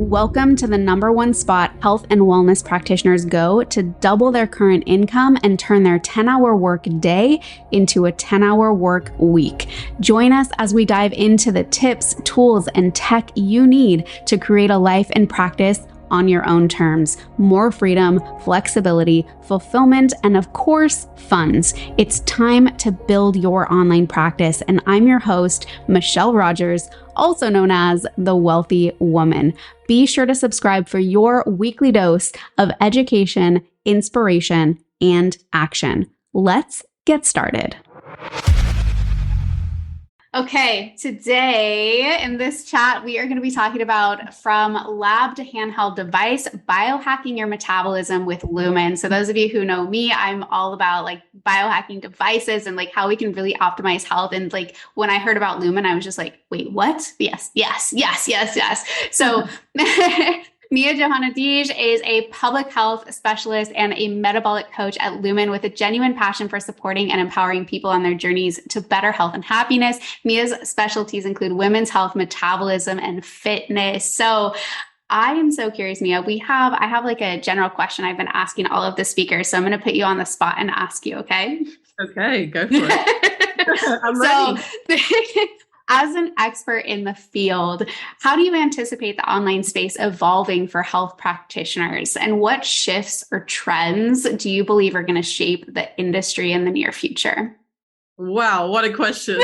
Welcome to the #1 spot health and wellness practitioners go to double their current income and turn their 10-hour work day into a 10-hour work week. Join us as we dive into the tips, tools, and tech you need to create a life and practice on your own terms. More freedom, flexibility, fulfillment, and of course, funds. It's time to build your online practice. And I'm your host, Michelle Rogers, also known as the WELLthy Woman. Be sure to subscribe for your weekly dose of education, inspiration, and action. Let's get started. Okay, today in this chat, we are going to be talking about from lab to handheld device, biohacking your metabolism with Lumen. So those of you who know me, I'm all about like biohacking devices and like how we can really optimize health. And like when I heard about Lumen, I was just like, wait, what? Yes. So Mia Johanna Dige is a public health specialist and a metabolic coach at Lumen with a genuine passion for supporting and empowering people on their journeys to better health and happiness. Mia's specialties include women's health, metabolism, and fitness. So I am so curious, Mia. I have like a general question I've been asking all of the speakers. So I'm going to put you on the spot and ask you, okay? Okay, go for it. I'm ready. As an expert in the field, how do you anticipate the online space evolving for health practitioners? And what shifts or trends do you believe are going to shape the industry in the near future? Wow, what a question.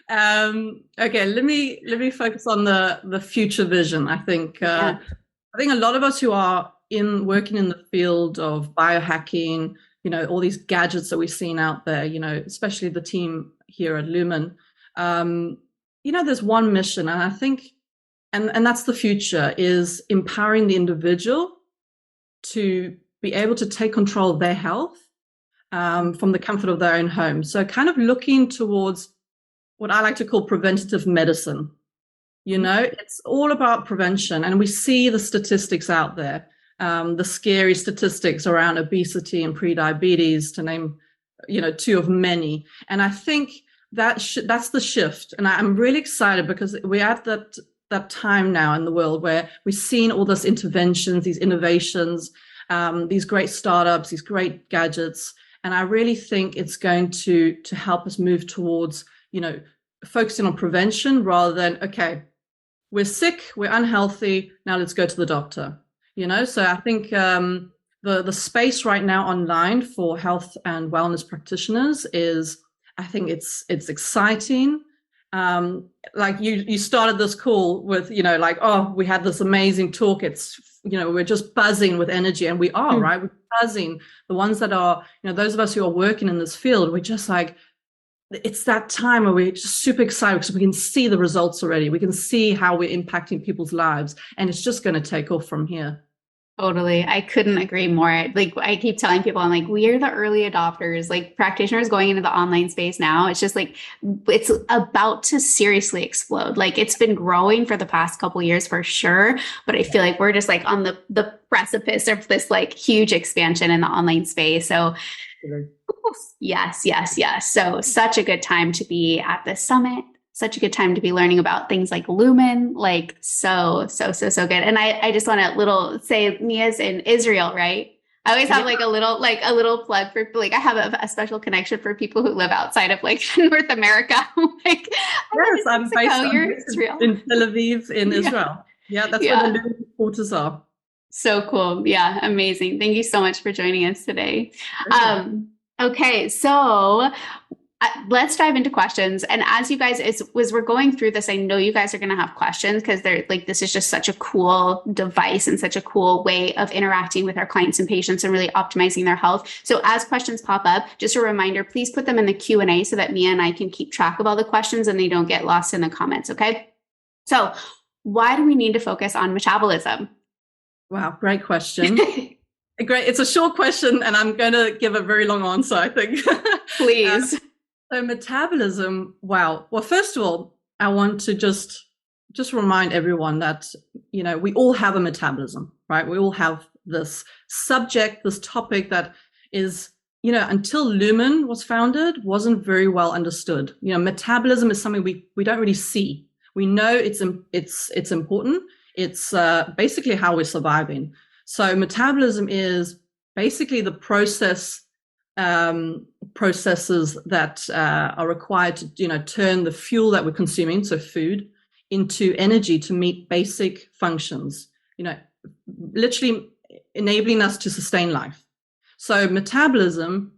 Okay, let me focus on the future vision. I think a lot of us who are working in the field of biohacking, all these gadgets that we've seen out there, especially the team here at Lumen, there's one mission, and I think, and that's the future, is empowering the individual to be able to take control of their health from the comfort of their own home. So kind of looking towards what I like to call preventative medicine. It's all about prevention, and we see the statistics out there, the scary statistics around obesity and prediabetes, to name two of many. And I think that's the shift. And I'm really excited because we're at that time now in the world where we've seen all these interventions, these innovations, these great startups, these great gadgets. And I really think it's going to help us move towards, focusing on prevention rather than, okay, we're sick, we're unhealthy, now let's go to the doctor. So I think the space right now online for health and wellness practitioners is, I think it's exciting. Like you started this call with, we had this amazing talk. It's, we're just buzzing with energy, and we are, right? We're buzzing. The ones that are, those of us who are working in this field, we're just like, it's that time where we're just super excited because we can see the results already. We can see how we're impacting people's lives, and it's just going to take off from here. Totally. I couldn't agree more. Like I keep telling people, I'm like, we are the early adopters, like practitioners going into the online space now. It's just like, it's about to seriously explode. Like it's been growing for the past couple of years for sure. But I feel like we're just like on the precipice of this like huge expansion in the online space. So yes. So such a good time to be at the summit. Such a good time to be learning about things like Lumen, like so good. And I just want to say Mia's in Israel, right? I always have like a little plug for like, I have a special connection for people who live outside of like North America. Like, yes, I'm based in Tel Aviv in Israel. Yeah, that's where the Lumen quarters are. So cool. Yeah, amazing. Thank you so much for joining us today. Okay, so let's dive into questions. And as you guys, as we're going through this, I know you guys are going to have questions because they're like, this is just such a cool device and such a cool way of interacting with our clients and patients and really optimizing their health. So as questions pop up, just a reminder, please put them in the Q&A so that Mia and I can keep track of all the questions and they don't get lost in the comments. Okay. So why do we need to focus on metabolism? Wow. Great question. Great. It's a short question and I'm going to give a very long answer, I think. Please. So metabolism, wow. Well, first of all, I want to just remind everyone that, we all have a metabolism, right? We all have this subject, this topic that is, until Lumen was founded, wasn't very well understood. Metabolism is something we don't really see. We know it's important. It's basically how we're surviving. So metabolism is basically the processes that are required to, turn the fuel that we're consuming, so food, into energy to meet basic functions, literally enabling us to sustain life. So metabolism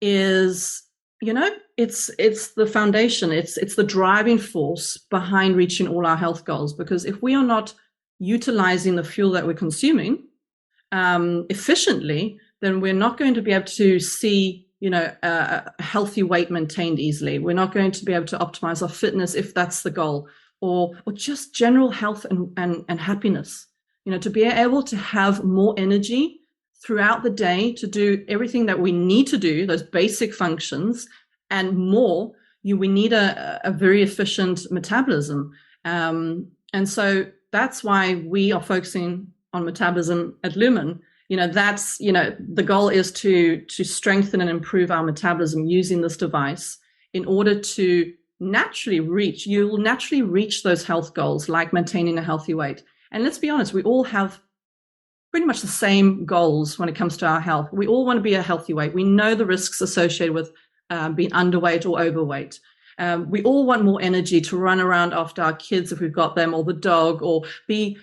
is, it's the foundation. It's the driving force behind reaching all our health goals, because if we are not utilizing the fuel that we're consuming efficiently, then we're not going to be able to see, a healthy weight maintained easily. We're not going to be able to optimize our fitness if that's the goal, or just general health and happiness. To be able to have more energy throughout the day to do everything that we need to do, those basic functions, and more, we need a very efficient metabolism. And so that's why we are focusing on metabolism at Lumen. That's, the goal is to strengthen and improve our metabolism using this device in order to you'll naturally reach those health goals, like maintaining a healthy weight. And let's be honest, we all have pretty much the same goals when it comes to our health. We all want to be a healthy weight. We know the risks associated with being underweight or overweight. We all want more energy to run around after our kids if we've got them, or the dog, or be,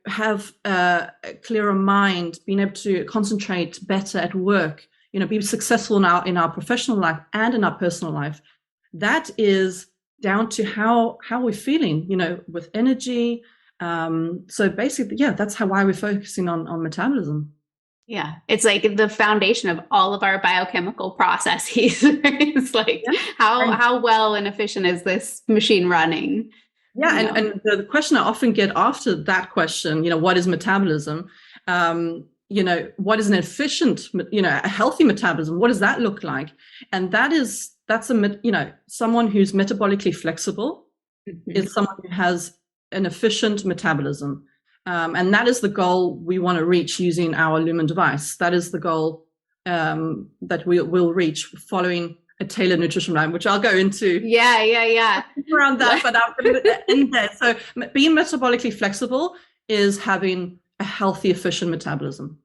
have a clearer mind, being able to concentrate better at work, be successful in our professional life and in our personal life. That is down to how we're feeling, with energy. So basically, that's why we're focusing on metabolism. Yeah, it's like the foundation of all of our biochemical processes. It's like, how well and efficient is this machine running? Yeah, and the question I often get after that question, what is metabolism? What is an efficient, a healthy metabolism? What does that look like? And that's someone who's metabolically flexible, is someone who has an efficient metabolism. And that is the goal we want to reach using our Lumen device. That is the goal that we will reach following a tailored nutrition plan, which I'll go into. Yeah. Around that, but I'm going to end there. So being metabolically flexible is having a healthy, efficient metabolism.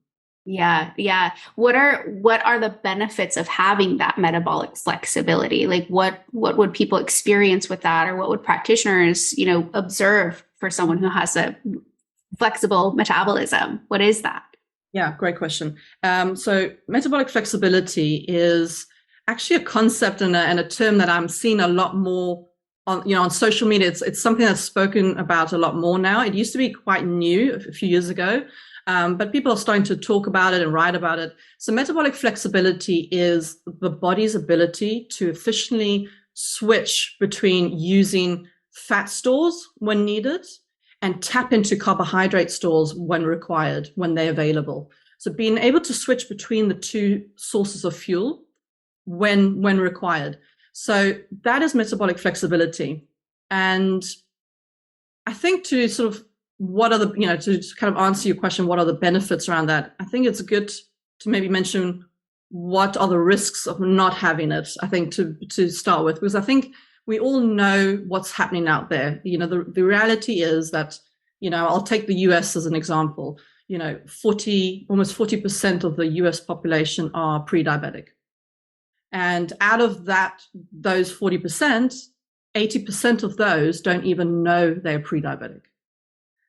Yeah. What are the benefits of having that metabolic flexibility? Like what would people experience with that, or what would practitioners, observe for someone who has a flexible metabolism? What is that? Yeah, great question. So metabolic flexibility is actually a concept and a term that I'm seeing a lot more on social media. It's something that's spoken about a lot more now. It used to be quite new a few years ago, but people are starting to talk about it and write about it. So metabolic flexibility is the body's ability to efficiently switch between using fat stores when needed and tap into carbohydrate stores when required, when they're available. So being able to switch between the two sources of fuel when required. So that is metabolic flexibility. And I think to sort of to kind of answer your question, what are the benefits around that? I think it's good to maybe mention what are the risks of not having it, I think, to start with, because I think we all know what's happening out there. The reality is that, I'll take the US as an example. Almost 40% of the US population are pre-diabetic. And out of those 40%, 80% of those don't even know they're pre-diabetic.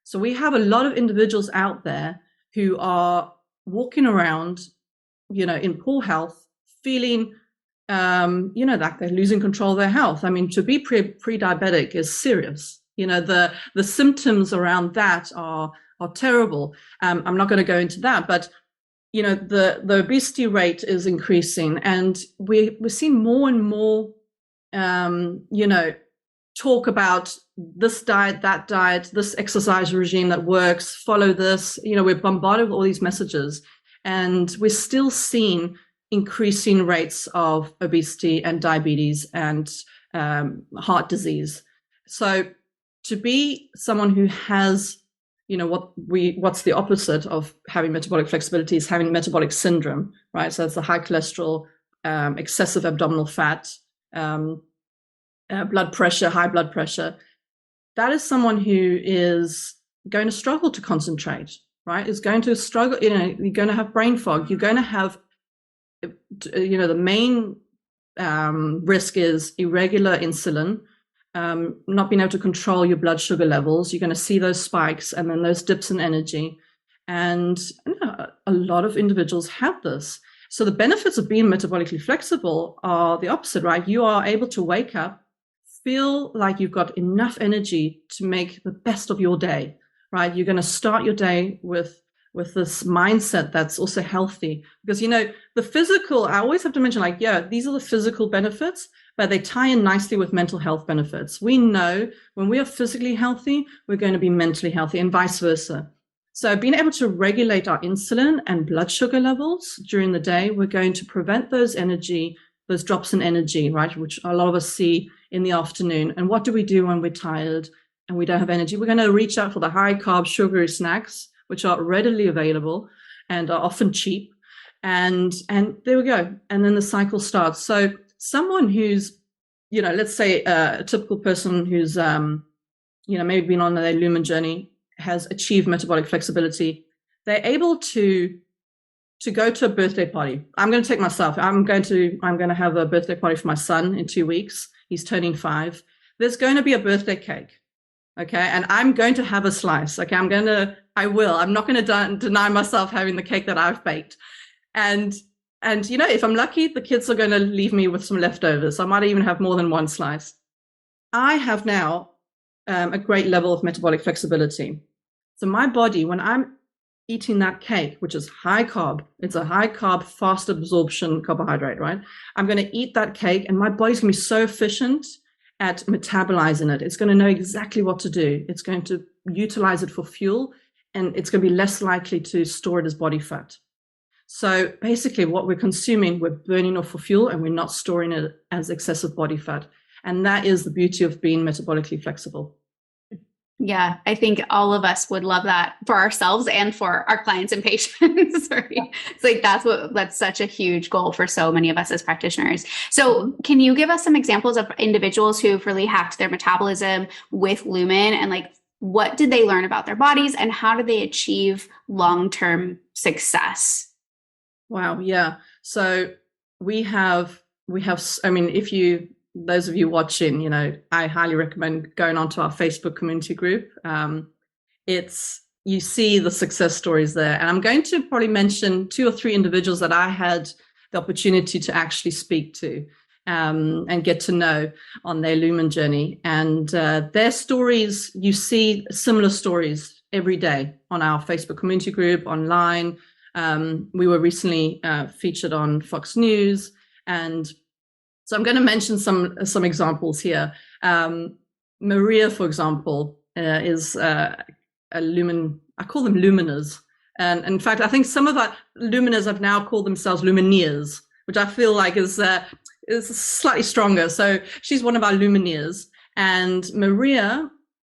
So we have a lot of individuals out there who are walking around, in poor health, feeling, that they're losing control of their health. I mean, to be pre-diabetic is serious. The symptoms around that are terrible. I'm not going to go into that, but the obesity rate is increasing, and we're seeing more and more, talk about this diet, that diet, this exercise regime that works, follow this. We're bombarded with all these messages, and we're still seeing increasing rates of obesity and diabetes and heart disease. So to be someone who has, what's the opposite of having metabolic flexibility is having metabolic syndrome, right? So it's the high cholesterol, excessive abdominal fat, blood pressure, high blood pressure. that is someone who is going to struggle to concentrate, right? Is going to struggle, you're going to have brain fog. You're going to have, the main risk is irregular insulin, not being able to control your blood sugar levels. You're going to see those spikes and then those dips in energy. And a lot of individuals have this. So the benefits of being metabolically flexible are the opposite, right? You are able to wake up, feel like you've got enough energy to make the best of your day, right? You're going to start your day with this mindset that's also healthy. Because, the physical, I always have to mention, these are the physical benefits, but they tie in nicely with mental health benefits. We know when we are physically healthy, we're going to be mentally healthy, and vice versa. So being able to regulate our insulin and blood sugar levels during the day, we're going to prevent those drops in energy, right? Which a lot of us see in the afternoon. And what do we do when we're tired and we don't have energy? We're going to reach out for the high carb, sugary snacks, which are readily available and are often cheap. And there we go. And then the cycle starts. So someone who's, let's say a typical person who's, maybe been on their Lumen journey, has achieved metabolic flexibility, they're able to go to a birthday party. I'm going to take myself. I'm going to have a birthday party for my son in 2 weeks. He's turning 5. There's going to be a birthday cake. Okay. And I'm going to have a slice. Okay. I'm not going to deny myself having the cake that I've baked. And if I'm lucky, the kids are going to leave me with some leftovers. I might even have more than one slice. I have now a great level of metabolic flexibility. So my body, when I'm eating that cake, which is high carb, it's a high carb, fast absorption carbohydrate, right? I'm going to eat that cake and my body's going to be so efficient at metabolizing it. It's going to know exactly what to do. It's going to utilize it for fuel, and it's going to be less likely to store it as body fat. So basically what we're consuming, we're burning off for fuel, and we're not storing it as excessive body fat. And that is the beauty of being metabolically flexible. Yeah, I think all of us would love that for ourselves and for our clients and patients. Right? Yeah. It's that's such a huge goal for so many of us as practitioners. So can you give us some examples of individuals who've really hacked their metabolism with Lumen, and what did they learn about their bodies and how do they achieve long-term success? Wow. Yeah. So we have, those of you watching, I highly recommend going onto our Facebook community group. You see the success stories there. And I'm going to probably mention 2 or 3 individuals that I had the opportunity to actually speak to and get to know on their Lumen journey. And their stories, you see similar stories every day on our Facebook community group, online. We were recently featured on Fox News, and so I'm going to mention some examples here. Maria, for example, is a Lumen. I call them Luminers, and in fact, I think some of our Luminers have now called themselves Lumineers, which I feel like is slightly stronger. So she's one of our Lumineers, and Maria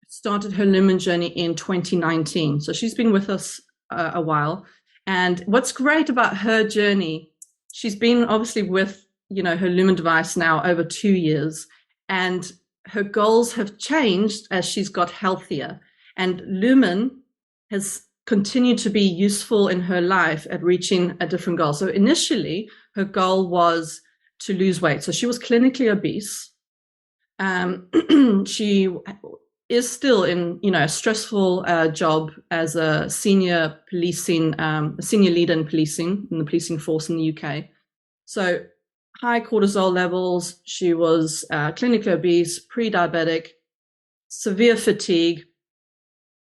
started her Lumen journey in 2019. So she's been with us a while. And what's great about her journey, she's been obviously with, her Lumen device now over 2 years, and her goals have changed as she's got healthier. And Lumen has continued to be useful in her life at reaching a different goal. So initially, her goal was to lose weight. So she was clinically obese. She is still in, a stressful job as a senior leader in policing, in the policing force in the UK. So high cortisol levels. She was clinically obese, pre-diabetic, severe fatigue,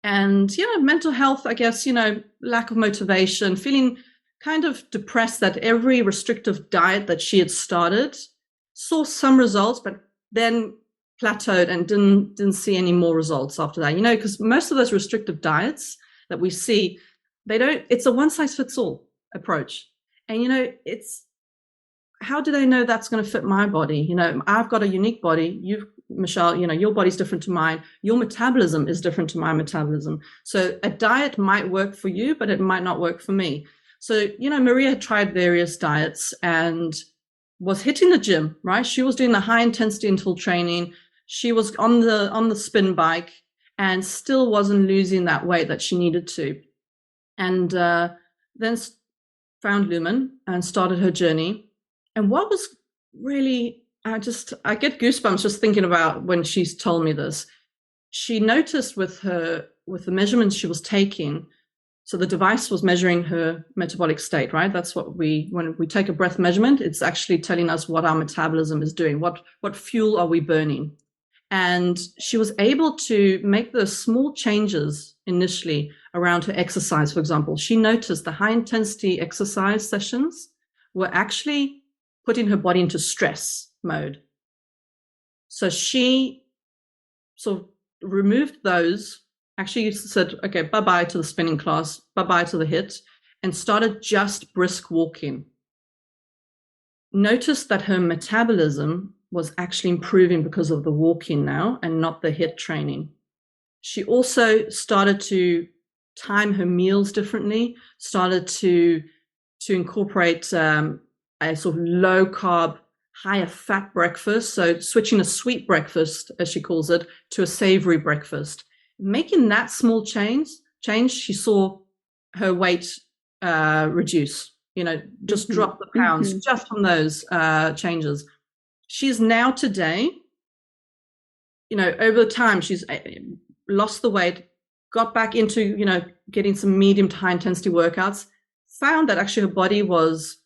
and mental health, I guess, lack of motivation, feeling kind of depressed that every restrictive diet that she had started saw some results, but then plateaued and didn't see any more results after that, because most of those restrictive diets that we see, it's a one size fits all approach. And, how do they know that's going to fit my body? I've got a unique body. Michelle, your body's different to mine. Your metabolism is different to my metabolism. So a diet might work for you, but it might not work for me. So, Maria had tried various diets and was hitting the gym, right? She was doing the high intensity interval training. She was on the spin bike, and still wasn't losing that weight that she needed to. And then found Lumen and started her journey. And what was really, I get goosebumps just thinking about when she's told me this. She noticed with the measurements she was taking, so the device was measuring her metabolic state, right? That's what when we take a breath measurement, it's actually telling us what our metabolism is doing, what fuel are we burning. And she was able to make those small changes initially around her exercise. For example, she noticed the high intensity exercise sessions were actually putting her body into stress mode. So she sort of removed those, actually said, okay, bye-bye to the spinning class, bye-bye to the HIIT, and started just brisk walking. Noticed that her metabolism was actually improving because of the walking now and not the HIIT training. She also started to time her meals differently, started to incorporate a sort of low carb, higher fat breakfast. So switching a sweet breakfast, as she calls it, to a savory breakfast. Making that small change, she saw her weight reduce, just drop the pounds just from those changes. She's now today, over time, she's lost the weight, got back into, getting some medium to high intensity workouts, found that actually her body was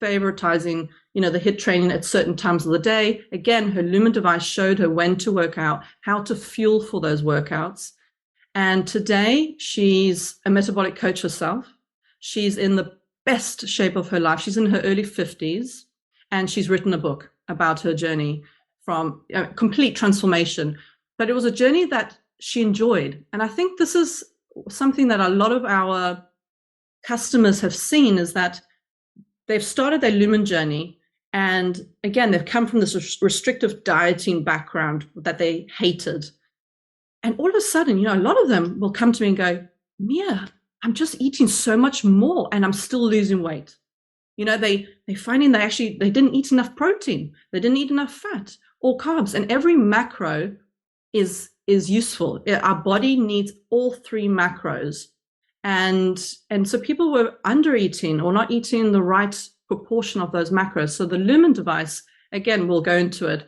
favoritizing, the HIIT training at certain times of the day. Again, her Lumen device showed her when to work out, how to fuel for those workouts. And today she's a metabolic coach herself. She's in the best shape of her life. She's in her early 50s, and she's written a book about her journey from complete transformation. But it was a journey that she enjoyed. And I think this is something that a lot of our customers have seen, is that they've started their Lumen journey. And again, they've come from this restrictive dieting background that they hated. And all of a sudden, a lot of them will come to me and go, Mia, I'm just eating so much more and I'm still losing weight. They're finding they didn't eat enough protein. They didn't eat enough fat or carbs. And every macro is useful. Our body needs all three macros. And so people were under eating or not eating the right proportion of those macros. So the Lumen device, again, we'll go into it,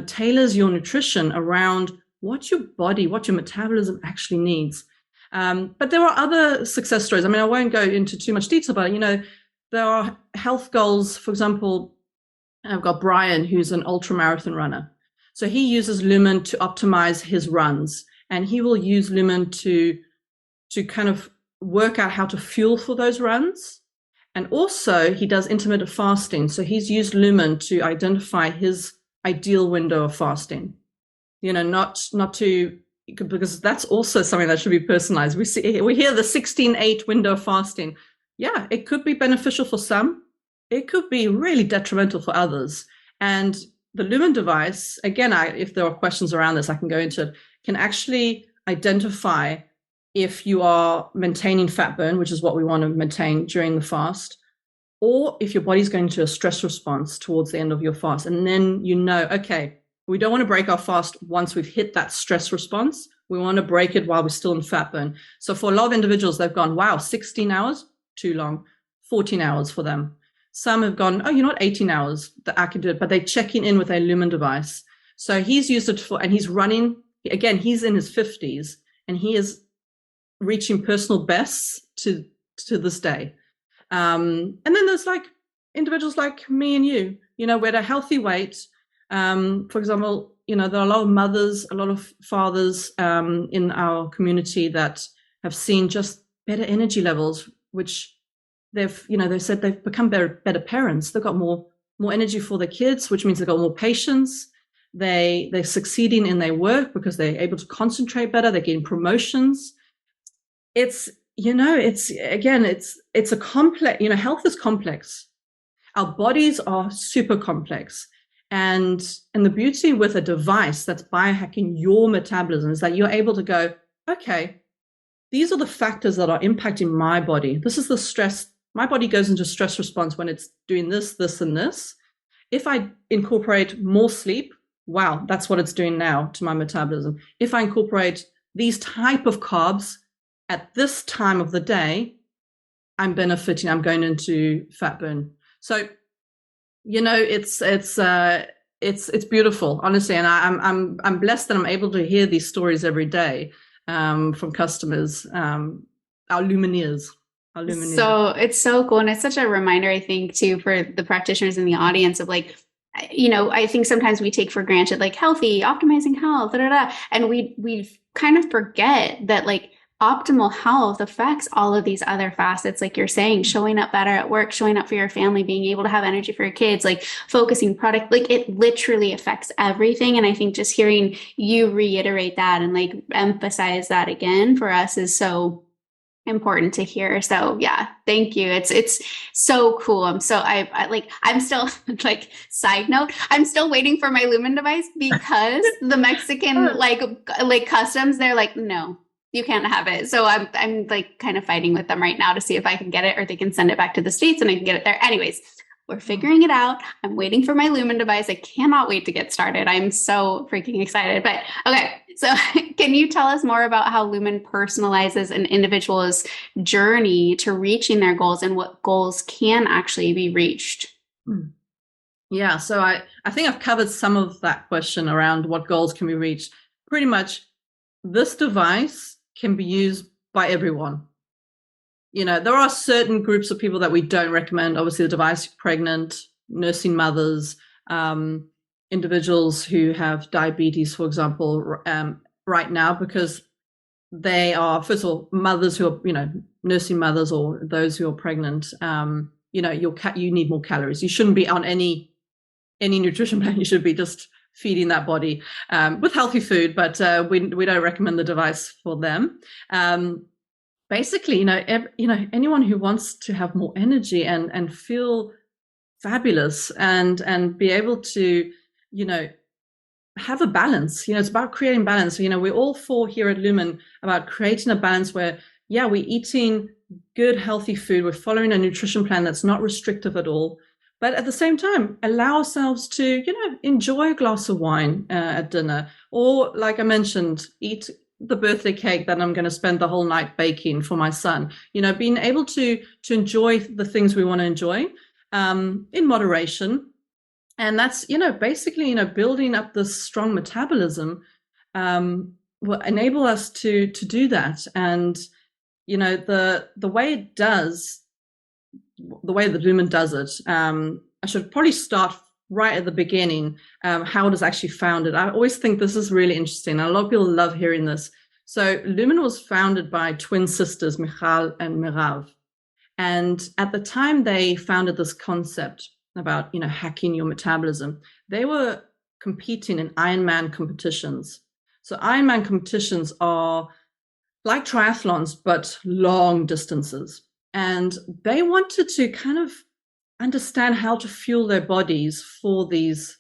tailors your nutrition around what your metabolism actually needs. But there are other success stories. I won't go into too much detail, but, there are health goals. For example, I've got Brian, who's an ultra marathon runner. So he uses Lumen to optimize his runs, and he will use Lumen to kind of work out how to fuel for those runs. And also he does intermittent fasting. So he's used Lumen to identify his ideal window of fasting, not to, because that's also something that should be personalized. We hear the 16-8 window of fasting. Yeah, it could be beneficial for some. It could be really detrimental for others. And the Lumen device, again, if there are questions around this, I can go into it, can actually identify if you are maintaining fat burn, which is what we want to maintain during the fast, or if your body's going to a stress response towards the end of your fast. And then okay, we don't want to break our fast once we've hit that stress response. We want to break it while we're still in fat burn. So for a lot of individuals, they've gone, wow, 16 hours, too long, 14 hours for them. Some have gone, 18 hours that I can do it, but they're checking in with a Lumen device. So he's used it and he's running, again, he's in his 50s and he is reaching personal bests to this day. And then there's individuals like me and you, we're at a healthy weight. For example, there are a lot of mothers, a lot of fathers in our community that have seen just better energy levels, which they've said they've become better parents. They've got more energy for their kids, which means they've got more patience. They're succeeding in their work because they're able to concentrate better. They're getting promotions. It's a complex, health is complex. Our bodies are super complex. And the beauty with a device that's biohacking your metabolism is that you're able to go, okay, these are the factors that are impacting my body. This is the stress. My body goes into stress response when it's doing this, this, and this. If I incorporate more sleep, wow, that's what it's doing now to my metabolism. If I incorporate these type of carbs at this time of the day, I'm benefiting, I'm going into fat burn. So, it's beautiful, honestly. And I'm blessed that I'm able to hear these stories every day from customers, our lumineers. So it's so cool. And it's such a reminder, I think, too, for the practitioners in the audience of like, I think sometimes we take for granted like healthy, optimizing health, and we kind of forget that like optimal health affects all of these other facets, like you're saying, showing up better at work, showing up for your family, being able to have energy for your kids, like focusing product, like it literally affects everything. And I think just hearing you reiterate that and like emphasize that again for us is so important to hear. So yeah, thank you. It's so cool. I'm still like side note, I'm still waiting for my Lumen device because the Mexican like customs, they're like, no, you can't have it. So I'm like kind of fighting with them right now to see if I can get it or they can send it back to the States and I can get it there. Anyways, we're figuring it out. I'm waiting for my Lumen device. I cannot wait to get started. I'm so freaking excited. But okay, so can you tell us more about how Lumen personalizes an individual's journey to reaching their goals and what goals can actually be reached? Yeah, so I think I've covered some of that question around what goals can be reached. Pretty much, this device can be used by everyone. There are certain groups of people that we don't recommend. Obviously, the device, pregnant, nursing mothers, individuals who have diabetes, for example, right now, because they are, first of all, mothers who are, nursing mothers or those who are pregnant. You need more calories. You shouldn't be on any nutrition plan. You should be just feeding that body with healthy food, but we don't recommend the device for them. Basically, anyone who wants to have more energy and feel fabulous and be able to, have a balance. It's about creating balance. We're all for here at Lumen about creating a balance where, we're eating good, healthy food. We're following a nutrition plan that's not restrictive at all. But at the same time, allow ourselves to, enjoy a glass of wine at dinner. Or, like I mentioned, eat the birthday cake that I'm going to spend the whole night baking for my son. Being able to enjoy the things we want to enjoy in moderation. And that's, basically, building up this strong metabolism will enable us to do that. And, the way it does, the way that Lumen does it, I should probably start right at the beginning, how it was actually founded. I always think this is really interesting. A lot of people love hearing this. So Lumen was founded by twin sisters, Michal and Mirav. And at the time they founded this concept about, hacking your metabolism, they were competing in Ironman competitions. So Ironman competitions are like triathlons, but long distances. And they wanted to kind of understand how to fuel their bodies for these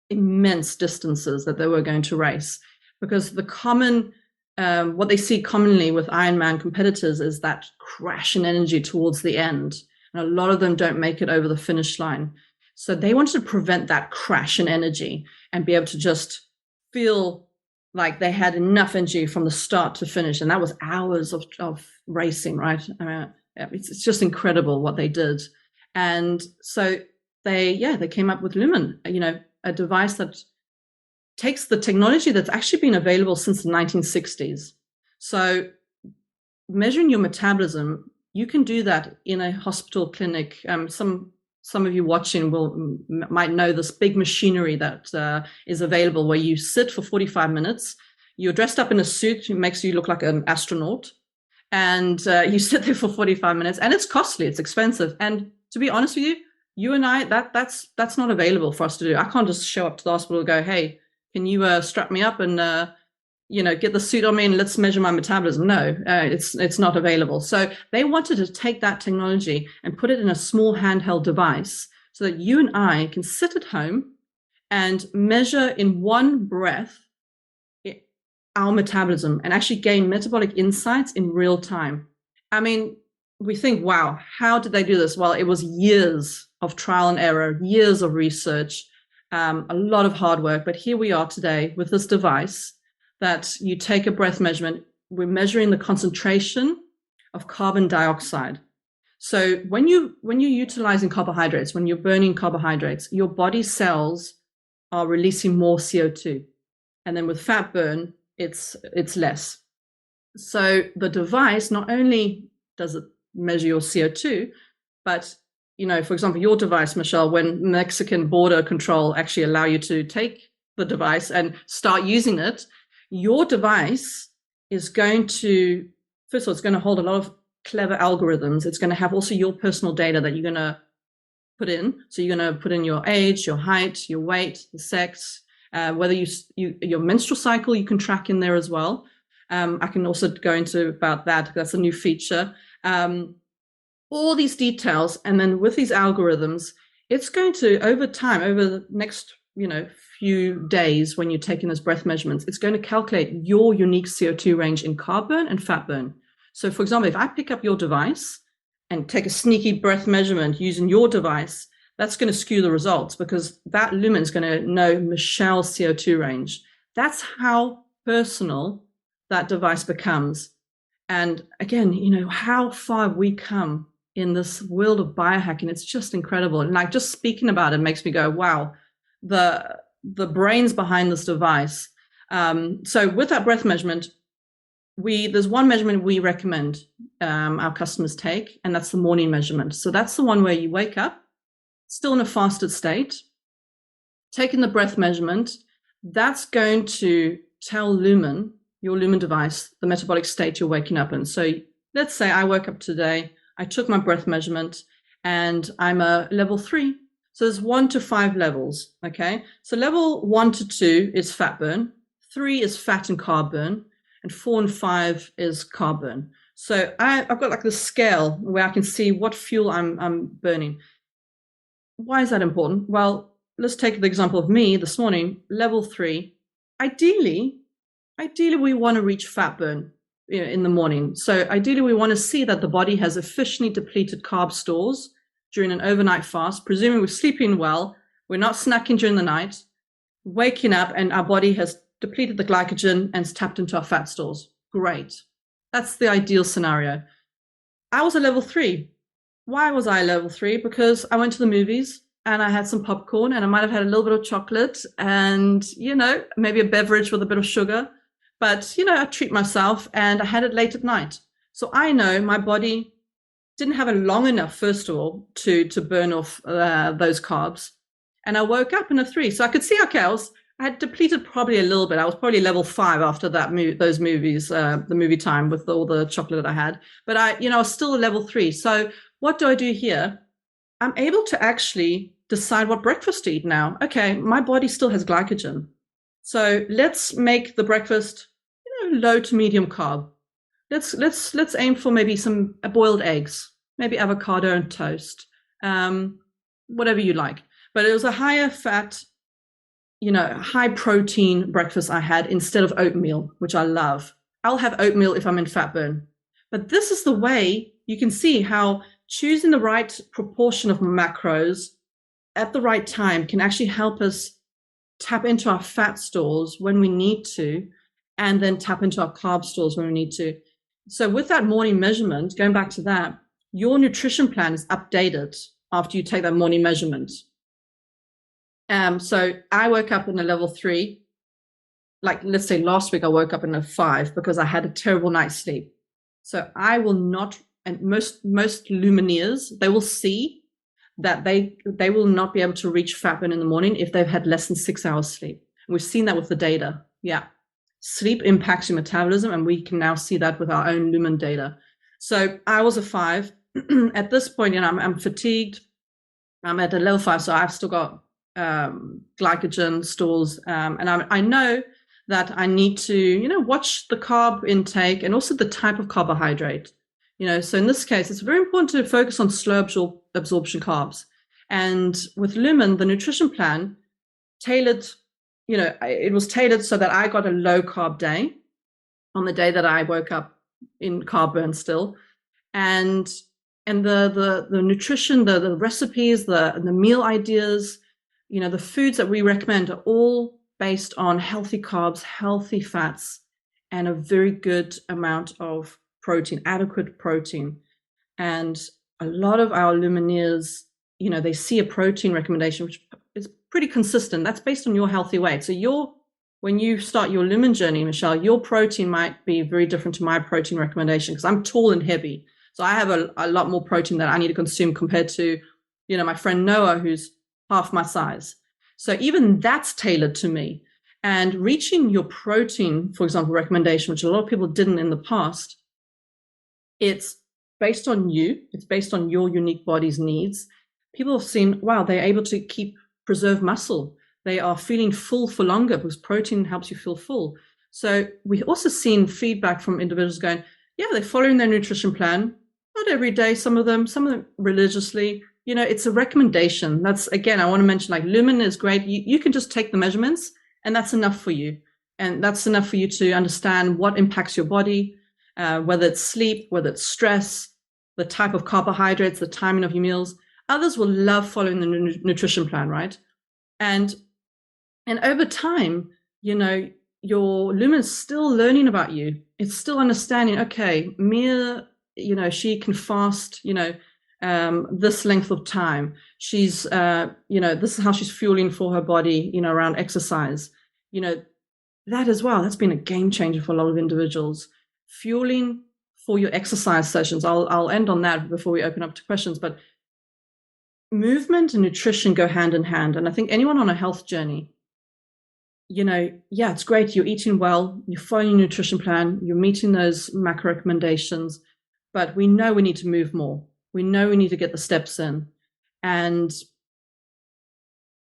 immense distances that they were going to race. Because the common, what they see commonly with Ironman competitors is that crash in energy towards the end. And a lot of them don't make it over the finish line. So they wanted to prevent that crash in energy and be able to just feel like they had enough energy from the start to finish. And that was hours of racing, right? I mean, it's just incredible what they did. And so they came up with Lumen, a device that takes the technology that's actually been available since the 1960s. So measuring your metabolism, you can do that in a hospital clinic. Some of you watching might know this big machinery that is available where you sit for 45 minutes. You're dressed up in a suit. It makes you look like an astronaut. And you sit there for 45 minutes. And it's costly. It's expensive. And to be honest with you, you and I, that's not available for us to do. I can't just show up to the hospital and go, hey, can you strap me up and get the suit on me and let's measure my metabolism? No, it's not available. So they wanted to take that technology and put it in a small handheld device so that you and I can sit at home and measure in one breath our metabolism and actually gain metabolic insights in real time. I mean, we think, wow, how did they do this? Well, it was years of trial and error, years of research, a lot of hard work. But here we are today with this device that you take a breath measurement. We're measuring the concentration of carbon dioxide. So when you're utilizing carbohydrates, when you're burning carbohydrates, your body cells are releasing more CO2. And then with fat burn, it's less. So the device not only does it measure your CO2, but, for example, your device, Michelle, when Mexican border control actually allow you to take the device and start using it, your device is going to, first of all, it's going to hold a lot of clever algorithms. It's going to have also your personal data that you're going to put in. So you're going to put in your age, your height, your weight, the sex, whether your menstrual cycle, you can track in there as well. I can also go into about that. That's a new feature. All these details. And then with these algorithms, it's going to, over time, over the next, few days when you're taking those breath measurements, it's going to calculate your unique CO2 range in carb burn and fat burn. So for example, if I pick up your device and take a sneaky breath measurement using your device, that's going to skew the results because that Lumen is going to know Michelle's CO2 range. That's how personal that device becomes. And again, how far we come in this world of biohacking. It's just incredible. And like just speaking about it makes me go, wow, the brains behind this device. So with that breath measurement, there's one measurement we recommend our customers take, and that's the morning measurement. So that's the one where you wake up, still in a fasted state, taking the breath measurement. That's going to tell Lumen, your Lumen device, the metabolic state you're waking up in. So let's say I woke up today, I took my breath measurement, and I'm a level 3. So there's 1 to 5 levels, okay? So level 1 to 2 is fat burn, 3 is fat and carb burn, and 4 and 5 is carb burn. So I've got like this scale where I can see what fuel I'm burning. Why is that important? Well, let's take the example of me this morning, level 3. Ideally, we want to reach fat burn in the morning. So ideally, we want to see that the body has efficiently depleted carb stores during an overnight fast, presuming we're sleeping well, we're not snacking during the night, waking up, and our body has depleted the glycogen and tapped into our fat stores. Great. That's the ideal scenario. I was a level 3. Why was I level 3? Because I went to the movies and I had some popcorn and I might have had a little bit of chocolate and, maybe a beverage with a bit of sugar. But, I treat myself and I had it late at night. So I know my body didn't have it long enough, first of all, to burn off those carbs. And I woke up in a 3. So I could see, okay, I had depleted probably a little bit. I was probably level 5 after those movies, the movie time with all the chocolate that I had. But I was still a level 3. So what do I do here? I'm able to actually decide what breakfast to eat now. Okay, my body still has glycogen. So let's make the breakfast, low to medium carb. Let's aim for maybe some boiled eggs, maybe avocado and toast, whatever you like. But it was a higher fat, high protein breakfast I had instead of oatmeal, which I love. I'll have oatmeal if I'm in fat burn. But this is the way you can see how choosing the right proportion of macros at the right time can actually help us tap into our fat stores when we need to, and then tap into our carb stores when we need to. So with that morning measurement, going back to that, your nutrition plan is updated after you take that morning measurement. So I woke up in a level 3. Like, let's say last week I woke up in a 5 because I had a terrible night's sleep. So I will not, and most Lumineers, they will see that they will not be able to reach fat burn in the morning if they've had less than 6 hours sleep. And we've seen that with the data. Yeah. Sleep impacts your metabolism, and we can now see that with our own Lumen data. So I was a 5. At this point, I'm fatigued. I'm at a level 5, so I've still got glycogen stores, and I know that I need to, watch the carb intake and also the type of carbohydrate. So in this case, it's very important to focus on slow absorption carbs. And with Lumen, the nutrition plan tailored. It was tailored so that I got a low carb day on the day that I woke up in carb burn still. And the nutrition, the recipes, the meal ideas, the foods that we recommend are all based on healthy carbs, healthy fats, and a very good amount of protein, adequate protein. And a lot of our Lumineers, they see a protein recommendation, which is pretty consistent. That's based on your healthy weight. So when you start your Lumen journey, Michelle, your protein might be very different to my protein recommendation, because I'm tall and heavy. So I have a lot more protein that I need to consume compared to, my friend Noah, who's half my size. So even that's tailored to me. And reaching your protein, for example, recommendation, which a lot of people didn't in the past, it's based on you. It's based on your unique body's needs. People have seen, wow, they're able to preserve muscle. They are feeling full for longer because protein helps you feel full. So we've also seen feedback from individuals going, yeah, they're following their nutrition plan, not every day, some of them religiously. It's a recommendation. That's, again, I want to mention, like, Lumen is great. You can just take the measurements and that's enough for you. And that's enough for you to understand what impacts your body, whether it's sleep, whether it's stress, the type of carbohydrates, the timing of your meals. Others will love following the nutrition plan, right? And over time, your Lumen is still learning about you. It's still understanding, okay, Mia, she can fast, this length of time. She's, this is how she's fueling for her body, around exercise. That as well, that's been a game changer for a lot of individuals. Fueling for your exercise sessions. I'll end on that before we open up to questions, but movement and nutrition go hand in hand. And I think anyone on a health journey, it's great. You're eating well, you're following your nutrition plan, you're meeting those macro recommendations, but we know we need to move more. We know we need to get the steps in. And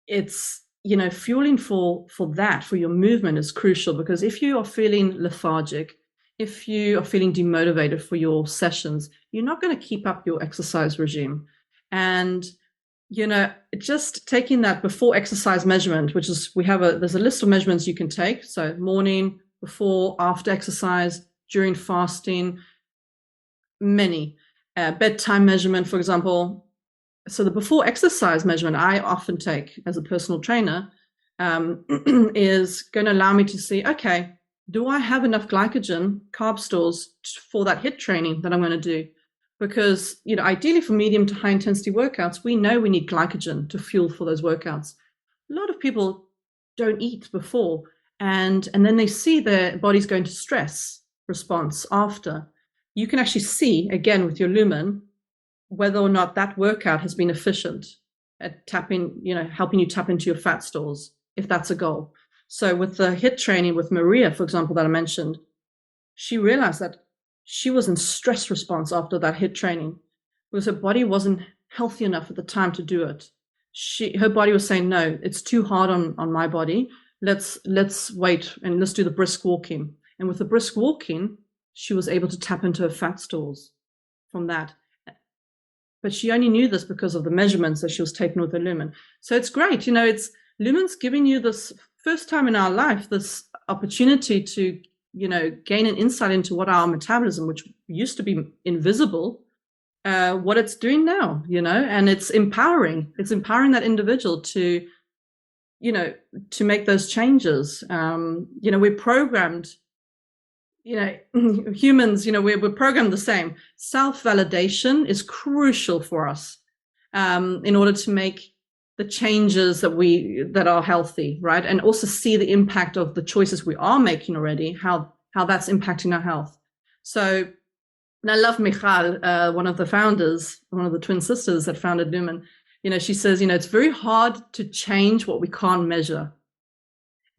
it's, fueling for that, for your movement is crucial, because if you are feeling lethargic, if you are feeling demotivated for your sessions, you're not going to keep up your exercise regime. And just taking that before exercise measurement, which is, there's a list of measurements you can take. So morning, before, after exercise, during fasting, many. Bedtime measurement, for example. So the before exercise measurement I often take as a personal trainer is going to allow me to see, okay, do I have enough glycogen, carb stores for that HIIT training that I'm going to do? Because, ideally for medium to high intensity workouts, we know we need glycogen to fuel for those workouts. A lot of people don't eat before, and then they see their bodies going to stress response after. You can actually see, again, with your Lumen, whether or not that workout has been efficient at tapping, helping you tap into your fat stores, if that's a goal. So with the HIIT training with Maria, for example, that I mentioned, she realized that she was in stress response after that HIIT training because her body wasn't healthy enough at the time to do it. Her body was saying, no, it's too hard on my body. Let's wait and let's do the brisk walking. And with the brisk walking, she was able to tap into her fat stores from that. But she only knew this because of the measurements that she was taking with the Lumen. So it's great. Lumen's giving you this first time in our life, this opportunity to, gain an insight into what our metabolism, which used to be invisible, what it's doing now, and it's empowering. It's empowering that individual to, to make those changes. We're programmed, humans, we're programmed the same. Self-validation is crucial for us in order to make the changes that are healthy, right? And also see the impact of the choices we are making already, how that's impacting our health. So, and I love Michal, one of the founders, one of the twin sisters that founded Lumen. She says, it's very hard to change what we can't measure.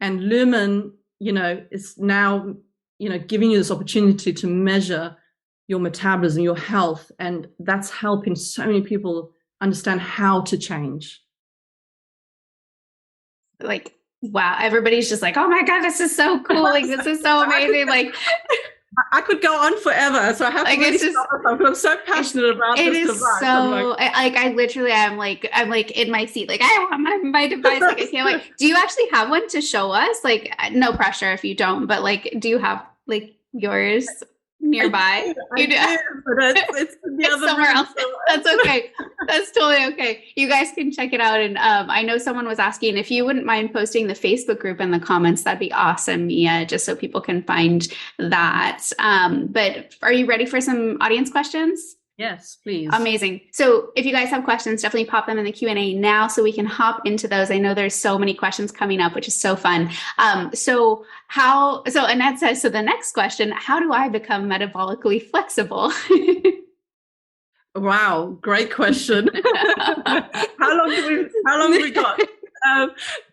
And Lumen, is now, giving you this opportunity to measure your metabolism, your health. And that's helping so many people understand how to change. Like, wow, everybody's just like, oh my God, this is so cool. Like, this is so amazing. Like, I could go on forever. So I have to really stop myself. I'm so passionate about this device. It is so, I literally, I'm like in my seat. Like, I want my device. Like, I can't wait. Do you actually have one to show us? Like, no pressure if you don't, but like, do you have like yours? nearby? I do, but it's the other somewhere room, else. That's okay. That's totally okay. You guys can check it out. And I know someone was asking if you wouldn't mind posting the Facebook group in the comments. That'd be awesome, Mia, just so people can find that. But are you ready for some audience questions? Yes, please. Amazing. So if you guys have questions, definitely pop them in the Q&A now so we can hop into those. I know there's so many questions coming up, which is so fun. So Annette says, so the next question, how do I become metabolically flexible? Wow, great question. How long have we got?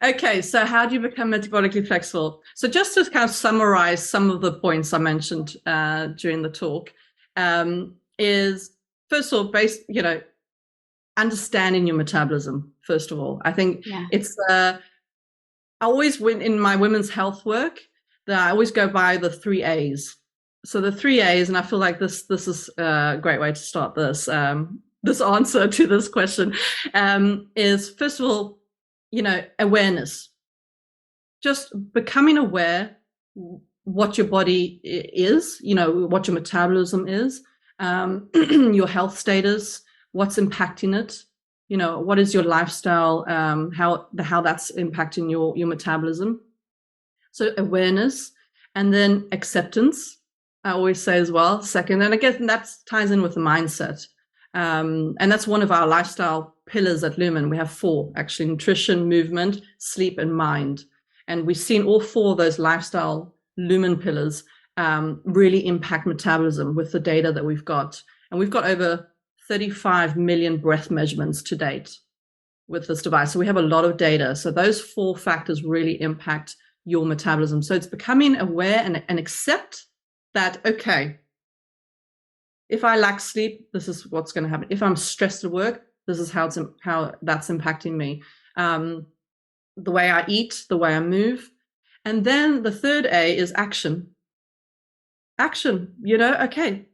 Okay, so how do you become metabolically flexible? So just to kind of summarize some of the points I mentioned during the talk, is first of all, understanding your metabolism. First of all, I think it's. I always, when in my women's health work, that I always go by the 3 A's. So the 3 A's, and I feel like this is a great way to start this answer to this question, is first of all, awareness. Just becoming aware what your body is, what your metabolism is, your health status, what's impacting it, what is your lifestyle, how that's impacting your metabolism. So awareness, and then acceptance, I always say as well, second. And I guess that ties in with the mindset. And that's one of our lifestyle pillars at Lumen. We have 4, actually: nutrition, movement, sleep, and mind. And we've seen all 4 of those lifestyle Lumen pillars really impact metabolism with the data that we've got. And we've got over 35 million breath measurements to date with this device. So we have a lot of data. So those 4 factors really impact your metabolism. So it's becoming aware and accept that, okay, if I lack sleep, this is what's going to happen. If I'm stressed at work, this is how that's impacting me. The way I eat, the way I move. And then the 3rd A is action. Action, okay,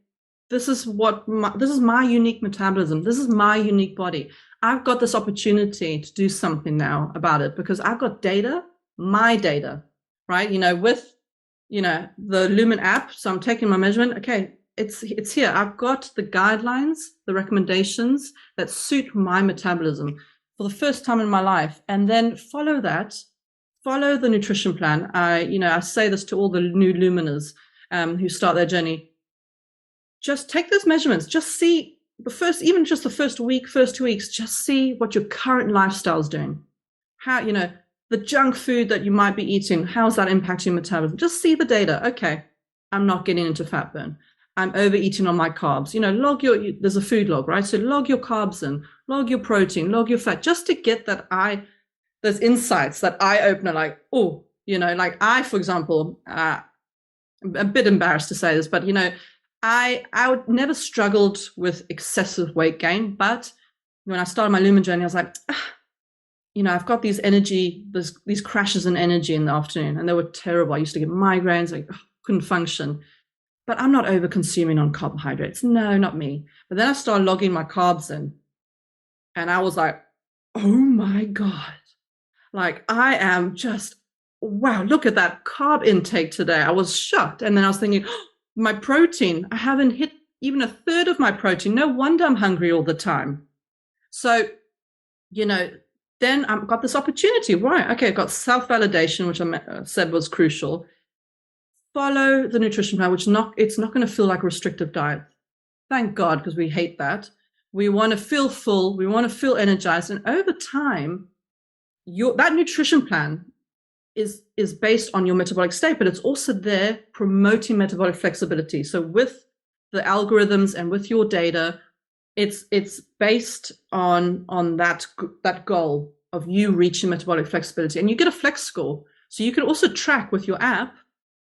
this is my unique metabolism. This is my unique body. I've got this opportunity to do something now about it because I've got data, my data, right? With, the Lumen app. So I'm taking my measurement. Okay, it's here. I've got the guidelines, the recommendations that suit my metabolism for the first time in my life. And then follow the nutrition plan. I say this to all the new Luminers who start their journey. Just take those measurements. Just see the first 2 weeks, just see what your current lifestyle is doing. How, the junk food that you might be eating, how's that impacting your metabolism? Just see the data. Okay, I'm not getting into fat burn. I'm overeating on my carbs. There's a food log, right? So log your carbs in, log your protein, log your fat, just to get those insights, that eye opener, like, oh, like I, for example, I'm a bit embarrassed to say this, but, I would never struggled with excessive weight gain. But when I started my Lumen journey, I was like, I've got these crashes in energy in the afternoon, and they were terrible. I used to get migraines, couldn't function. But I'm not over consuming on carbohydrates. No, not me. But then I started logging my carbs in, and I was like, oh my God. Like, I am just, wow, look at that carb intake today. I was shocked. And then I was thinking, my protein, I haven't hit even 1/3 of my protein. No wonder I'm hungry all the time. So, then I've got this opportunity, right? Okay, I've got self-validation, which I said was crucial. Follow the nutrition plan, it's not going to feel like a restrictive diet. Thank God, because we hate that. We want to feel full. We want to feel energized. And over time, that nutrition plan is based on your metabolic state, but it's also there promoting metabolic flexibility. So with the algorithms and with your data, it's based on that goal of you reaching metabolic flexibility, and you get a flex score. So you can also track with your app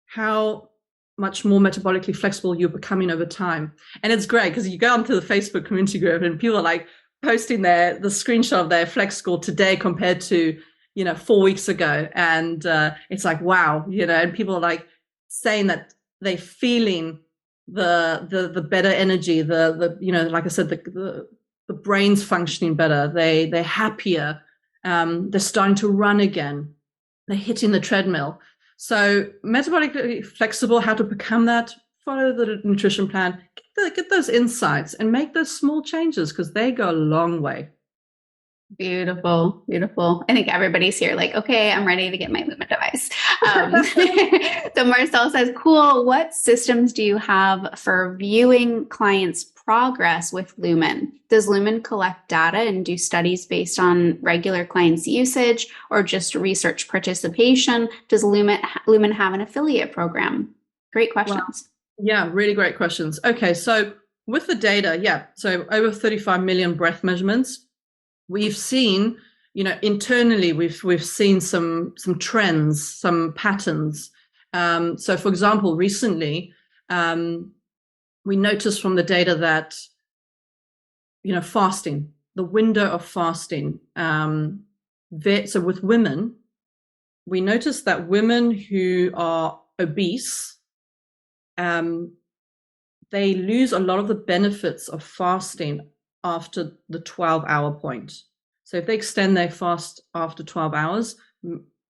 how much more metabolically flexible you're becoming over time. And it's great because you go onto the Facebook community group and people are like posting the screenshot of their flex score today compared to 4 weeks ago. And it's like, wow, and people are like saying that they're feeling the better energy, like I said, the brain's functioning better. They're happier. They're starting to run again. They're hitting the treadmill. So metabolically flexible, how to become that? follow the nutrition plan, get those insights and make those small changes, because they go a long way. Beautiful, beautiful. I think everybody's here like, okay, I'm ready to get my Lumen device. So Marcel says, cool. What systems do you have for viewing clients' progress with Lumen? Does Lumen collect data and do studies based on regular clients' usage or just research participation? Does Lumen have an affiliate program? Great questions. Wow. Yeah, really great questions. Okay, so with the data, so over 35 million breath measurements. We've seen, internally, we've seen some trends, some patterns. So, for example, recently, we noticed from the data that, fasting, the window of fasting. So with women, we noticed that women who are obese, they lose a lot of the benefits of fasting after the 12-hour point. So if they extend their fast after 12 hours,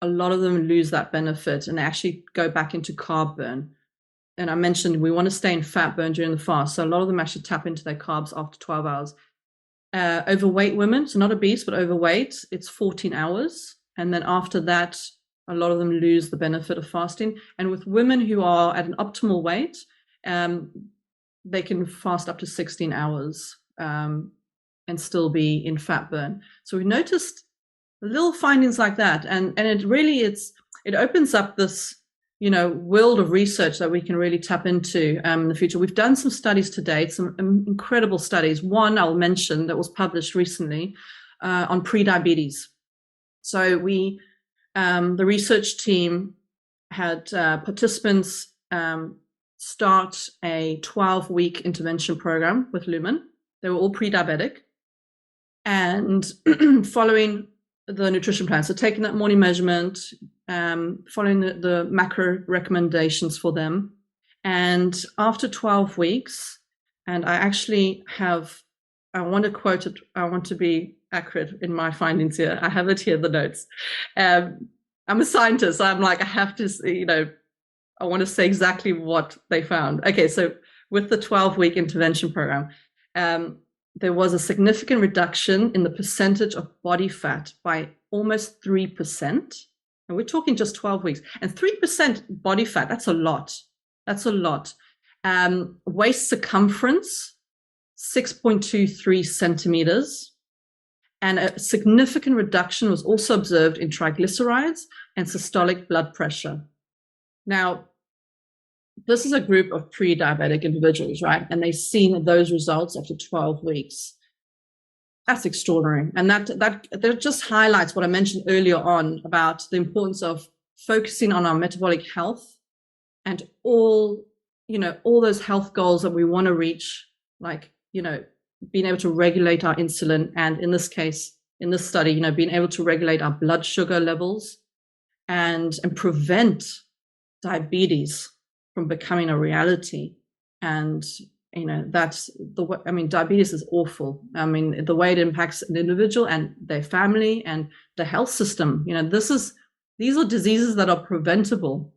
a lot of them lose that benefit and actually go back into carb burn. And I mentioned we want to stay in fat burn during the fast. So a lot of them actually tap into their carbs after 12 hours. Overweight women, so not obese, but overweight, it's 14 hours. And then after that, a lot of them lose the benefit of fasting. And with women who are at an optimal weight, they can fast up to 16 hours. And still be in fat burn. So we noticed little findings like that, and it really it opens up this world of research that we can really tap into in the future. We've done some studies to date, some incredible studies. One I'll mention that was published recently on pre-diabetes. So we the research team had participants start a 12-week intervention program with Lumen. They were all pre-diabetic and following the nutrition plan. So taking that morning measurement, following the macro recommendations for them. And after 12 weeks, and I want to quote it, I want to be accurate in my findings here. I have it here, the notes. I'm a scientist. So I'm like, I have to, I want to say exactly what they found. Okay, so with the 12-week intervention program, there was a significant reduction in the percentage of body fat by almost 3%. And we're talking just 12 weeks. And 3% body fat, that's a lot. That's a lot. Waist circumference, 6.23 centimeters. And a significant reduction was also observed in triglycerides and systolic blood pressure. Now, this is a group of pre-diabetic individuals, right? And they've seen those results after 12 weeks. That's extraordinary. And that just highlights what I mentioned earlier on about the importance of focusing on our metabolic health and all those health goals that we want to reach, like, being able to regulate our insulin. And in this case, in this study, being able to regulate our blood sugar levels and prevent diabetes from becoming a reality. And that's diabetes is awful. The way it impacts an individual and their family and the health system. These are diseases that are preventable.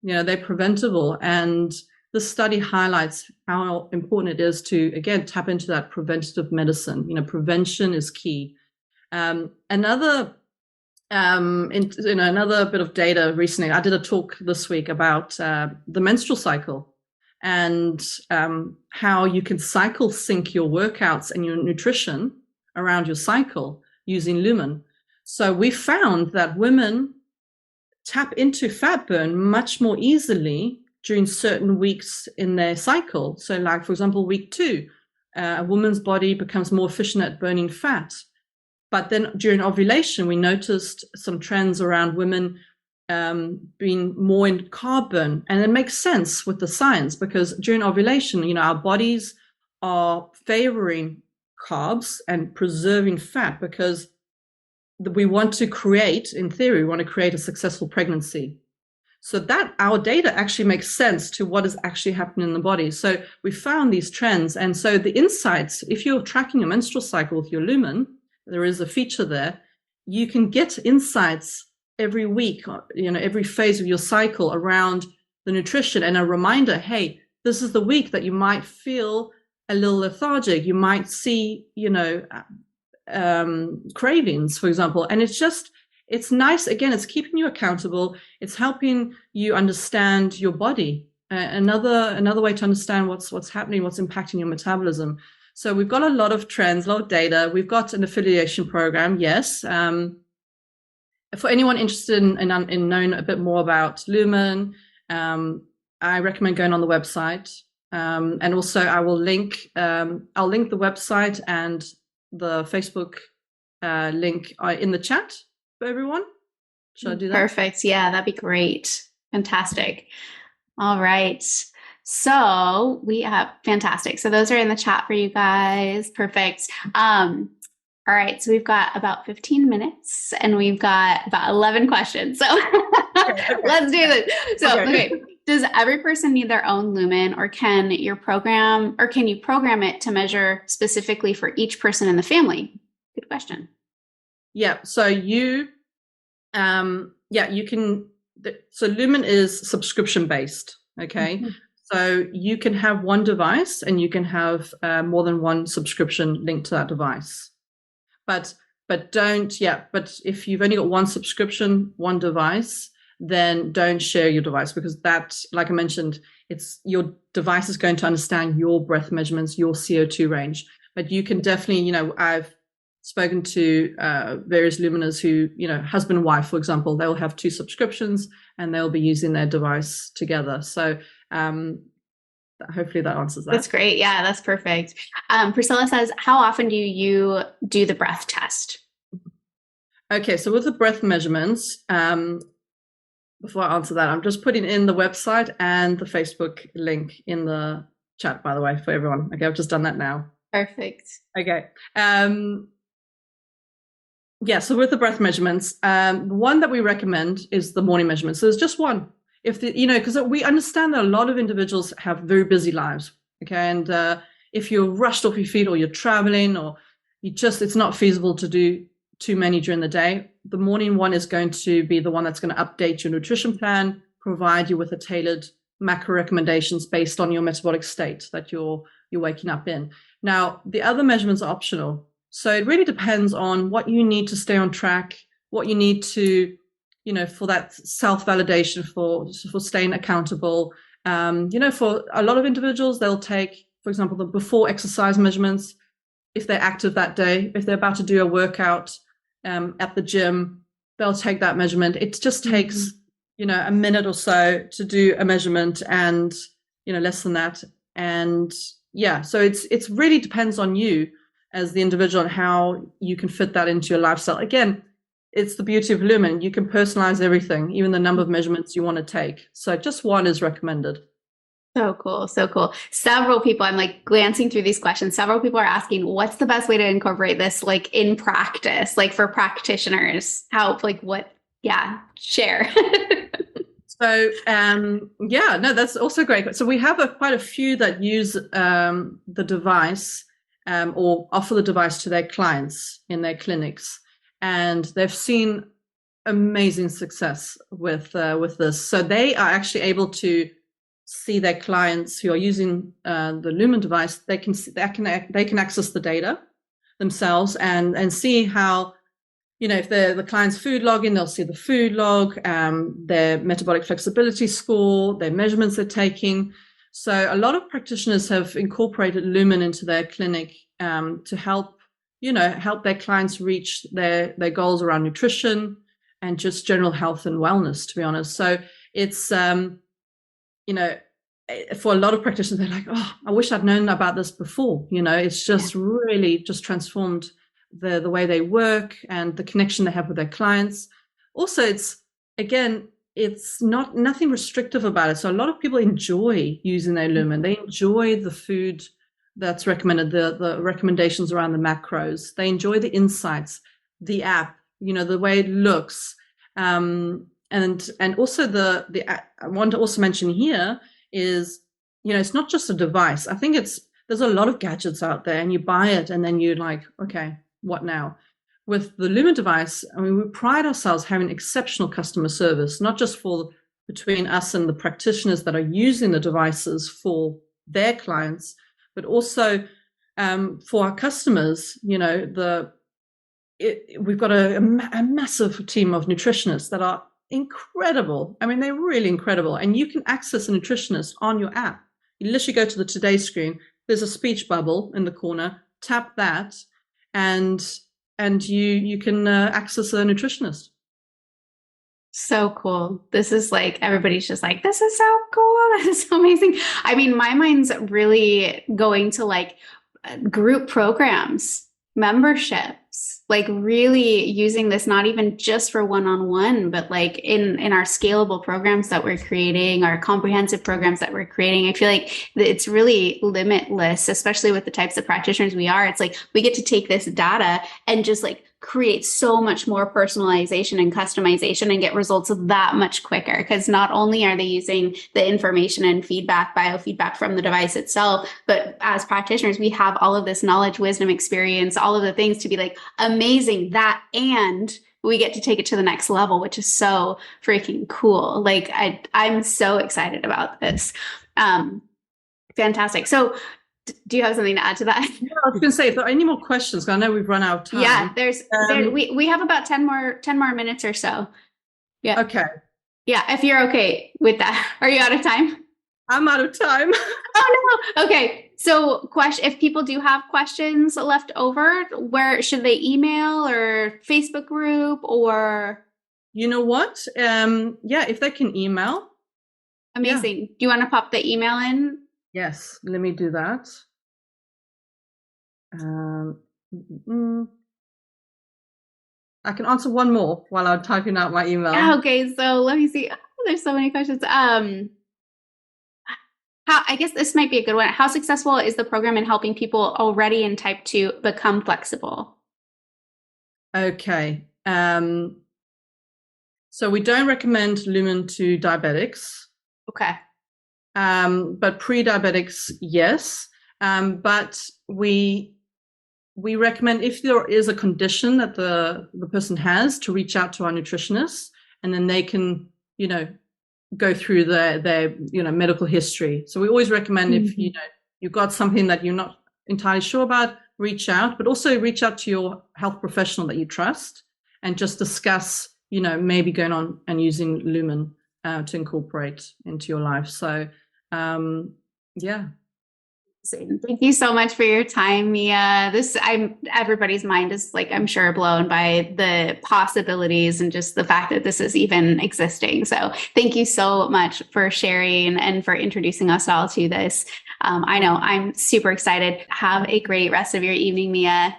They're preventable, and this study highlights how important it is to, again, tap into that preventative medicine. Prevention is key. Another bit of data recently, I did a talk this week about the menstrual cycle and how you can cycle sync your workouts and your nutrition around your cycle using Lumen. So we found that women tap into fat burn much more easily during certain weeks in their cycle. So like, for example, week 2, a woman's body becomes more efficient at burning fat. But then during ovulation, we noticed some trends around women being more in carb burn. And it makes sense with the science, because during ovulation, our bodies are favoring carbs and preserving fat, because we want to create, in theory, we want to create a successful pregnancy. So that our data actually makes sense to what is actually happening in the body. So we found these trends. And so the insights, if you're tracking your menstrual cycle with your Lumen, there is a feature there, you can get insights every week, every phase of your cycle around the nutrition, and a reminder, hey, this is the week that you might feel a little lethargic. You might see, cravings, for example. And it's nice. Again, it's keeping you accountable. It's helping you understand your body. Another way to understand what's happening, what's impacting your metabolism. So we've got a lot of trends, a lot of data. We've got an affiliation program, yes. For anyone interested in knowing a bit more about Lumen, I recommend going on the website. And also I'll link the website and the Facebook link in the chat for everyone. Should I do that? Perfect. Yeah, that'd be great. Fantastic. All right. So we have fantastic. So those are in the chat for you guys. Perfect. All right. So we've got about 15 minutes and we've got about 11 questions. So let's do this. So, okay. Does every person need their own Lumen, or can you program it to measure specifically for each person in the family? Good question. Yeah. So you can, so Lumen is subscription based. Okay. Mm-hmm. So you can have one device and you can have more than one subscription linked to that device. But if you've only got one subscription, one device, then don't share your device, because that, like I mentioned, it's your device is going to understand your breath measurements, your CO2 range. But you can definitely, I've spoken to various luminers who, husband and wife, for example, they'll have two subscriptions and they'll be using their device together. So hopefully that answers that. That's great. Yeah, that's perfect. Priscilla says, how often do you do the breath test? Okay, so with the breath measurements, before I answer that, I'm just putting in the website and the Facebook link in the chat, by the way, for everyone. Okay, I've just done that now. Perfect. Okay. So with the breath measurements, the one that we recommend is the morning measurement. So there's just one. Because we understand that a lot of individuals have very busy lives. Okay, and if you're rushed off your feet, or you're traveling, or it's not feasible to do too many during the day, the morning one is going to be the one that's going to update your nutrition plan, provide you with a tailored macro recommendations based on your metabolic state that you're waking up in. Now, the other measurements are optional. So it really depends on what you need to stay on track, what you need to, for that self-validation, for staying accountable. For a lot of individuals, they'll take, for example, the before exercise measurements. If they're active that day, if they're about to do a workout at the gym, they'll take that measurement. It just takes, a minute or so to do a measurement, and, less than that. And so it's really depends on you as the individual and how you can fit that into your lifestyle. Again, it's the beauty of Lumen. You can personalize everything, even the number of measurements you want to take. So just one is recommended. So cool. So cool. Several people, I'm like glancing through these questions. Several people are asking, what's the best way to incorporate this, like in practice, like for practitioners? Share. So, that's also great. So we have quite a few that use the device or offer the device to their clients in their clinics. And they've seen amazing success with this. So they are actually able to see their clients who are using the Lumen device. They can access the data themselves and see how, if the client's food logging, they'll see the food log, their metabolic flexibility score, their measurements they're taking. So a lot of practitioners have incorporated Lumen into their clinic to help their clients reach their goals around nutrition and just general health and wellness, to be honest. So it's, for a lot of practitioners, they're like, oh, I wish I'd known about this before. It's just really just transformed the way they work and the connection they have with their clients. Also, it's nothing restrictive about it. So a lot of people enjoy using their Lumen. They enjoy the food that's recommended, the recommendations around the macros. They enjoy the insights, the app, the way it looks. And also I want to also mention here is, it's not just a device. I think there's a lot of gadgets out there, and you buy it and then you're like, okay, what now? With the Lumen device, we pride ourselves having exceptional customer service, not just for between us and the practitioners that are using the devices for their clients, but also for our customers. You know, we've got a massive team of nutritionists that are incredible. I mean, they're really incredible. And you can access a nutritionist on your app. You literally go to the Today screen. There's a speech bubble in the corner. Tap that, and you can access a nutritionist. So cool. This is like, everybody's just like, this is so cool. This is so amazing. I mean, my mind's really going to like group programs, memberships, like really using this, not even just for one-on-one, but like in our scalable programs that we're creating, our comprehensive programs that we're creating. I feel like it's really limitless, especially with the types of practitioners we are. It's like, we get to take this data and just like create so much more personalization and customization and get results that much quicker. Because not only are they using the information and feedback, biofeedback from the device itself, but as practitioners, we have all of this knowledge, wisdom, experience, all of the things to be like, amazing that, and we get to take it to the next level, which is so freaking cool. Like I'm so excited about this. Fantastic. So do you have something to add to that? Yeah, I was going to say, if there are any more questions, because I know we've run out of time. Yeah, we have about 10 more minutes or so. Yeah. Okay. Yeah, if you're okay with that. Are you out of time? I'm out of time. Oh no. Okay. So if people do have questions left over, where should they email or Facebook group or? You know what? Yeah, if they can email. Amazing. Yeah. Do you want to pop the email in? Yes, let me do that. I can answer one more while I'm typing out my email. Okay, so let me see. Oh, there's so many questions. I guess this might be a good one. How successful is the program in helping people already in type 2 become flexible? Okay. So we don't recommend Lumen to diabetics. Okay. But pre-diabetics, yes. But we recommend, if there is a condition that the person has, to reach out to our nutritionist, and then they can, you know, go through their you know, medical history. So we always recommend, if you know you've got something that you're not entirely sure about, reach out, but also reach out to your health professional that you trust and just discuss, you know, maybe going on and using Lumen to incorporate into your life. So yeah. Thank you so much for your time, Mia. Everybody's mind is like, I'm sure, blown by the possibilities and just the fact that this is even existing. So thank you so much for sharing and for introducing us all to this. I know I'm super excited. Have a great rest of your evening, Mia.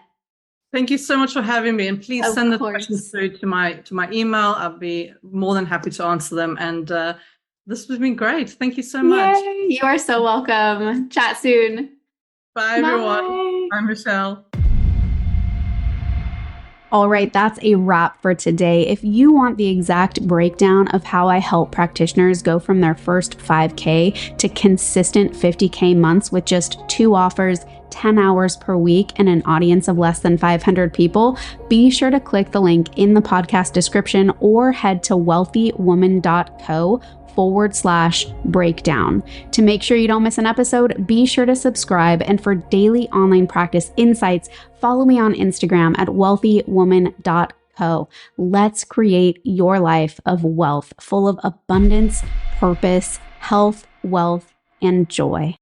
Thank you so much for having me, and please send the questions through to my email. I'll be more than happy to answer them. And this has been great. Thank you so much. Yay, you are so welcome. Chat soon. Bye, everyone. Bye, Michelle. All right, that's a wrap for today. If you want the exact breakdown of how I help practitioners go from their first 5K to consistent 50K months with just 2 offers, 10 hours per week, and an audience of less than 500 people, be sure to click the link in the podcast description or head to wealthywoman.co/breakdown. To make sure you don't miss an episode, be sure to subscribe. And for daily online practice insights, follow me on Instagram at wealthywoman.co. Let's create your life of wealth, full of abundance, purpose, health, wealth, and joy.